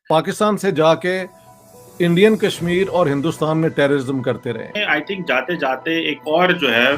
पाकिस्तान से जाके इंडियन कश्मीर और हिंदुस्तान में टेररिज्म करते रहे। आई थिंक जाते जाते एक और जो है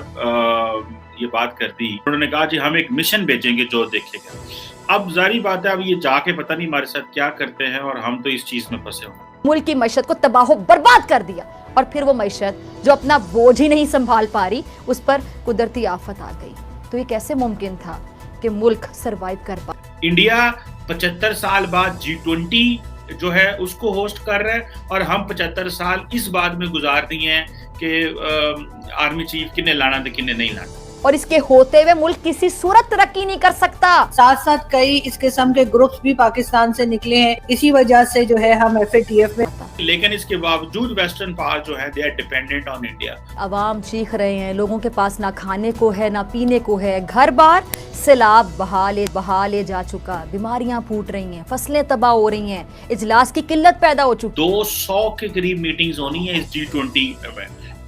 ये बात कर दी, उन्होंने कहा जी हम एक मिशन भेजेंगे जो देखेगा। अब जारी बात है, अब ये जाके पता नहीं हमारे साथ क्या करते हैं और हम तो इस चीज में फंसे हुए। मुल्क की मईशत को तबाह बर्बाद कर दिया और फिर वो मईशत जो अपना बोझ ही नहीं संभाल पा रही, उस पर कुदरती आफत आ गई। तो ये कैसे मुमकिन था कि मुल्क सरवाइव कर पाए? इंडिया 75 साल बाद G20 जो है उसको होस्ट कर रहा है और हम 75 साल इस बात में गुजार दिए हैं कि आर्मी चीफ किन्ने लाना तो किन्ने नहीं लाना, और इसके होते हुए मुल्क किसी सूरत तरक्की नहीं कर सकता। साथ साथ कई इस किस्म के ग्रुप्स भी पाकिस्तान से निकले हैं, इसी वजह से जो है हम FATF में। लेकिन इसके बावजूद वेस्टर्न पावर जो है they are dependent on India. अवाम चीख रहे हैं, लोगों के पास ना खाने को है ना पीने को है, घर बार सैलाब बहा ले जा चुका, बीमारियां फूट रही हैं, फसलें तबाह हो रही हैं, इजलास की किल्लत पैदा हो चुकी। 200 के करीब मीटिंग्स होनी है इस G20 में,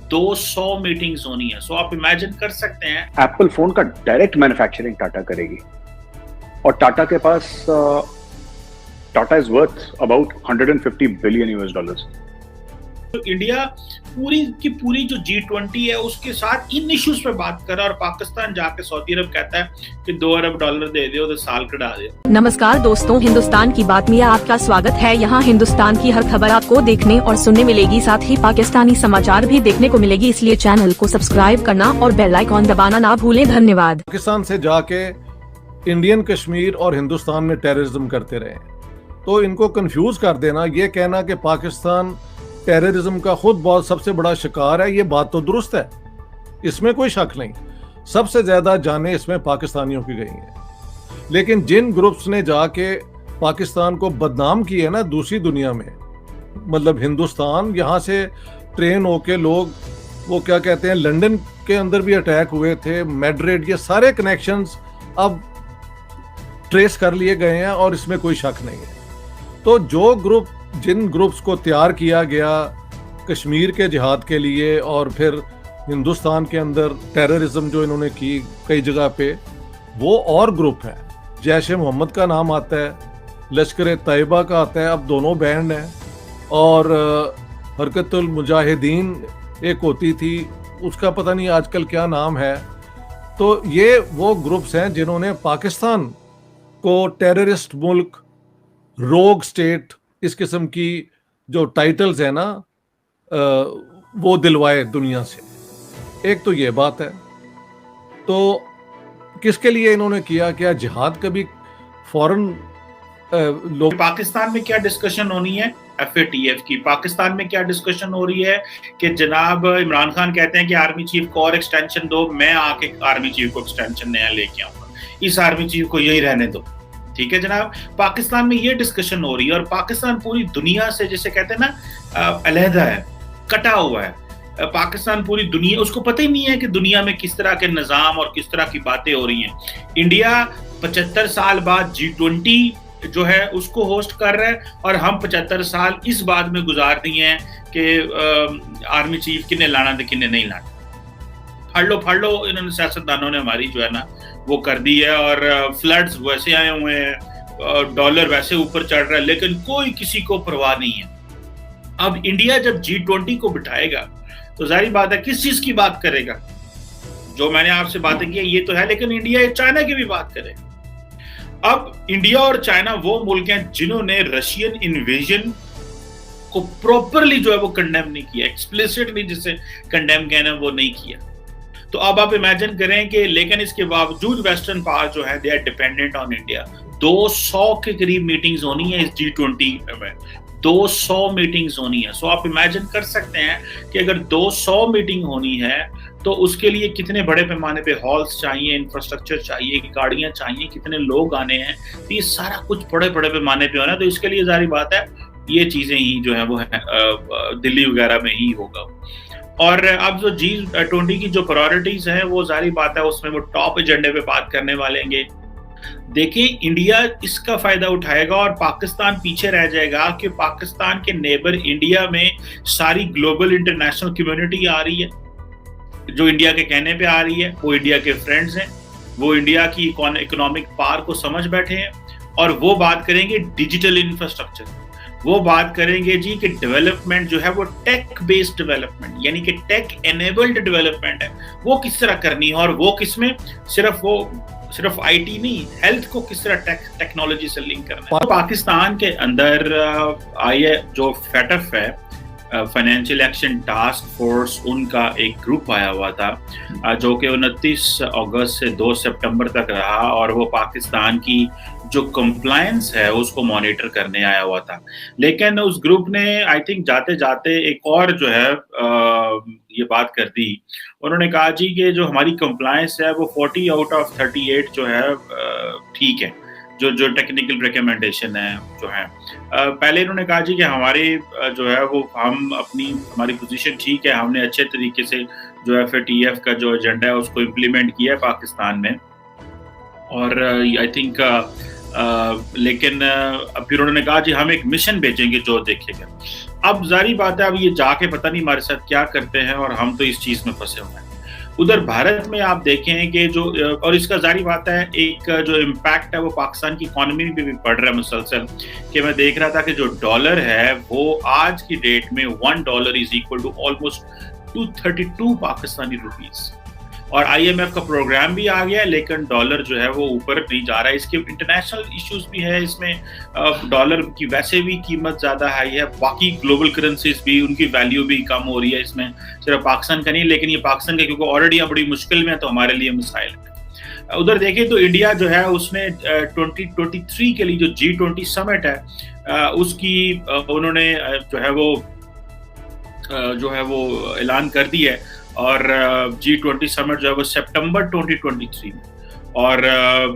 200 मीटिंग्स होनी है। सो आप इमेजिन कर सकते हैं। एप्पल फोन का डायरेक्ट मैन्युफैक्चरिंग टाटा करेगी और टाटा के पास Tata is worth about $150 billion. तो इंडिया पूरी की पूरी जो G20 है उसके साथ इन इश्यूज पे बात कर रहा है और पाकिस्तान जाके सऊदी अरब कहता है कि $2 अरब दे दो तो साल कटा दे। नमस्कार दोस्तों, हिंदुस्तान की बात में आपका स्वागत है। यहाँ हिंदुस्तान की हर खबर आपको देखने और सुनने मिलेगी, साथ ही पाकिस्तानी समाचार भी देखने को मिलेगी, इसलिए चैनल को सब्सक्राइब करना और बेल आइकॉन दबाना ना भूलें। धन्यवाद। पाकिस्तान से जाके इंडियन कश्मीर और हिंदुस्तान में टेररिज्म करते रहे, तो इनको कंफ्यूज कर देना, ये कहना कि पाकिस्तान टेररिज्म का खुद बहुत सबसे बड़ा शिकार है, ये बात तो दुरुस्त है, इसमें कोई शक नहीं। सबसे ज्यादा जानें इसमें पाकिस्तानियों की गई हैं, लेकिन जिन ग्रुप्स ने जाके पाकिस्तान को बदनाम किया है ना दूसरी दुनिया में, मतलब हिंदुस्तान, यहाँ से ट्रेन होके लोग वो क्या कहते हैं लंदन के अंदर भी अटैक हुए थे, मैड्रिड, ये सारे कनेक्शंस अब ट्रेस कर लिए गए हैं और इसमें कोई शक नहीं है। तो जिन ग्रुप्स को तैयार किया गया कश्मीर के जिहाद के लिए और फिर हिंदुस्तान के अंदर टेररिज्म जो इन्होंने की कई जगह पे, वो और ग्रुप है। जैश ए मोहम्मद का नाम आता है, लश्कर तैयबा का आता है, अब दोनों बैंड हैं, और हरकतुल मुजाहिदीन एक होती थी, उसका पता नहीं आजकल क्या नाम है। तो ये वो ग्रुप्स हैं जिन्होंने पाकिस्तान को टेररिस्ट मुल्क, रोग स्टेट, इस किस्म की जो टाइटल्स है ना वो दिलवाए दुनिया से। एक तो ये बात है। तो किसके लिए इन्होंने किया? क्या जिहाद कभी फौरन लोग? पाकिस्तान में क्या डिस्कशन होनी है FATF की? पाकिस्तान में क्या डिस्कशन हो रही है कि जनाब इमरान खान कहते हैं कि आर्मी चीफ को और एक्सटेंशन दो, मैं आके आर्मी चीफ को एक्सटेंशन नया लेके आऊंगा, इस आर्मी चीफ को यही रहने दो। ठीक है जनाब, पाकिस्तान में ये डिस्कशन हो रही है और पाकिस्तान पूरी दुनिया से, जैसे कहते हैं ना, अलहदा है, कटा हुआ है। पाकिस्तान पूरी दुनिया, उसको पता ही नहीं है कि दुनिया में किस तरह के निज़ाम और किस तरह की बातें हो रही हैं। इंडिया 75 साल बाद G20 जो है उसको होस्ट कर रहा है और हम 75 साल इस बात में गुजार दिए हैं कि आर्मी चीफ किन्ने लाना तो किन्ने नहीं लाना। फाड़ लो इन्होंने, सियासतदानों ने हमारी जो है ना वो कर दी है, और फ्लड्स वैसे आए हुए हैं, डॉलर वैसे ऊपर चढ़ रहा है, लेकिन कोई किसी को परवाह नहीं है। अब इंडिया जब G20 को बिठाएगा तो जाहिर बात है किस चीज की बात करेगा? जो मैंने आपसे बातें की ये तो है, लेकिन इंडिया चाइना की भी बात करेगा। अब इंडिया और चाइना वो मुल्क हैं जिन्होंने रशियन इन्वेजन को प्रॉपरली जो है वो कंडेम नहीं किया, एक्सप्लिसिटली जिसे कंडेम कहना वो नहीं किया। तो अब आप इमेजिन करें कि लेकिन इसके बावजूद वेस्टर्न पावर जो है they are dependent on India. 200 के करीब मीटिंग्स होनी है इस G20 में, 200 मीटिंग्स होनी है। सो आप इमेजिन कर सकते हैं कि अगर 200 मीटिंग होनी है तो उसके लिए कितने बड़े पैमाने पे हॉल्स चाहिए, इंफ्रास्ट्रक्चर चाहिए, गाड़ियां चाहिए, कितने लोग आने हैं, तो ये सारा कुछ बड़े बड़े पैमाने पे होना है। तो इसके लिए जारी बात है ये चीजें ही जो है वो है दिल्ली वगैरह में ही होगा। और अब जो G20 की जो प्रायोरिटीज हैं वो जारी बात है उसमें वो टॉप एजेंडे पे बात करने वाले हैं। देखिए इंडिया इसका फायदा उठाएगा और पाकिस्तान पीछे रह जाएगा कि पाकिस्तान के नेबर इंडिया में सारी ग्लोबल इंटरनेशनल कम्युनिटी आ रही है, जो इंडिया के कहने पे आ रही है, वो इंडिया के फ्रेंड्स हैं, वो इंडिया की इकोनॉमिक पावर को समझ बैठे हैं और वो बात करेंगे डिजिटल इंफ्रास्ट्रक्चर। वो बात करेंगे जी कि डेवलपमेंट जो है वो टेक बेस्ड डेवलपमेंट, यानी कि टेक एनेबल्ड डेवलपमेंट है, वो किस तरह करनी है, और वो किसमें, सिर्फ आईटी नहीं, हेल्थ को किस तरह टेक्नोलॉजी से लिंक करना है। पाकिस्तान के अंदर आए जो फेटफ है, फाइनेंशियल एक्शन टास्क फोर्स, उनका एक ग्रुप आया हुआ था जो कि 29 अगस्त से 2 सितंबर तक रहा, और वो पाकिस्तान की जो कंप्लायंस है उसको मॉनिटर करने आया हुआ था। लेकिन उस ग्रुप ने आई थिंक जाते जाते एक और जो है ये बात कर दी, उन्होंने कहा जी कि जो हमारी कंप्लायंस है वो 40 आउट ऑफ 38 जो है ठीक है, जो टेक्निकल रिकमेंडेशन है जो है। पहले इन्होंने कहा जी कि हमारे जो है वो हमारी पोजीशन ठीक है, हमने अच्छे तरीके से जो है FATF का जो एजेंडा है उसको इम्प्लीमेंट किया है पाकिस्तान में, और आई थिंक लेकिन फिर उन्होंने कहा जी हम एक मिशन भेजेंगे जो देखेगा। अब जारी बात है, अब ये जाके पता नहीं हमारे साथ क्या करते हैं, और हम तो इस चीज में फंसे हुए हैं। उधर भारत में आप देखें कि जो, और इसका जारी बात है, एक जो इम्पैक्ट है वो पाकिस्तान की इकोनॉमी में भी पड़ रहा है मुसलसल, कि मैं देख रहा था कि जो डॉलर है वो आज की डेट में $1 is equal to almost 232 Pakistani rupees, और IMF का प्रोग्राम भी आ गया है, लेकिन डॉलर जो है वो ऊपर नहीं जा रहा है। इसके इंटरनेशनल इश्यूज भी है, इसमें डॉलर की वैसे भी कीमत ज़्यादा हाई है, बाकी ग्लोबल करेंसीज भी उनकी वैल्यू भी कम हो रही है, इसमें सिर्फ पाकिस्तान का नहीं, लेकिन ये पाकिस्तान का क्योंकि ऑलरेडी बड़ी मुश्किल में है तो हमारे लिए मसाइल है। उधर देखें तो इंडिया जो है उसने 2023 के लिए जो G20 समिट है उसकी उन्होंने जो है वो ऐलान कर दी है, और G20 समिट जो है वो सितंबर 2023 में, और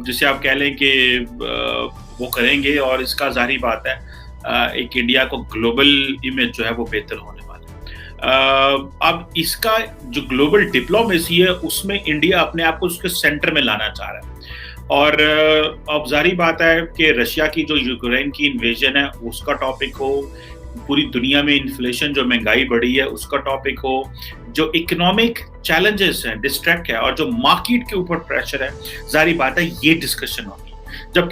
जिसे आप कह लें कि वो करेंगे, और इसका जाहिर बात है एक इंडिया को ग्लोबल इमेज जो है वो बेहतर होने वाला है। अब इसका जो ग्लोबल डिप्लोमेसी है उसमें इंडिया अपने आप को उसके सेंटर में लाना चाह रहा है, और अब जाहिर बात है कि रशिया की जो यूक्रेन की इन्वेजन है उसका टॉपिक हो, पूरी दुनिया में इन्फ्लेशन जो महंगाई बढ़ी है उसका टॉपिक हो, जो इकोनॉमिक चैलेंजेस हैं, डिस्ट्रैक्ट है, और जो मार्केट के ऊपर प्रेशर है, जाहिर बात है ये डिस्कशन होगी। जबकि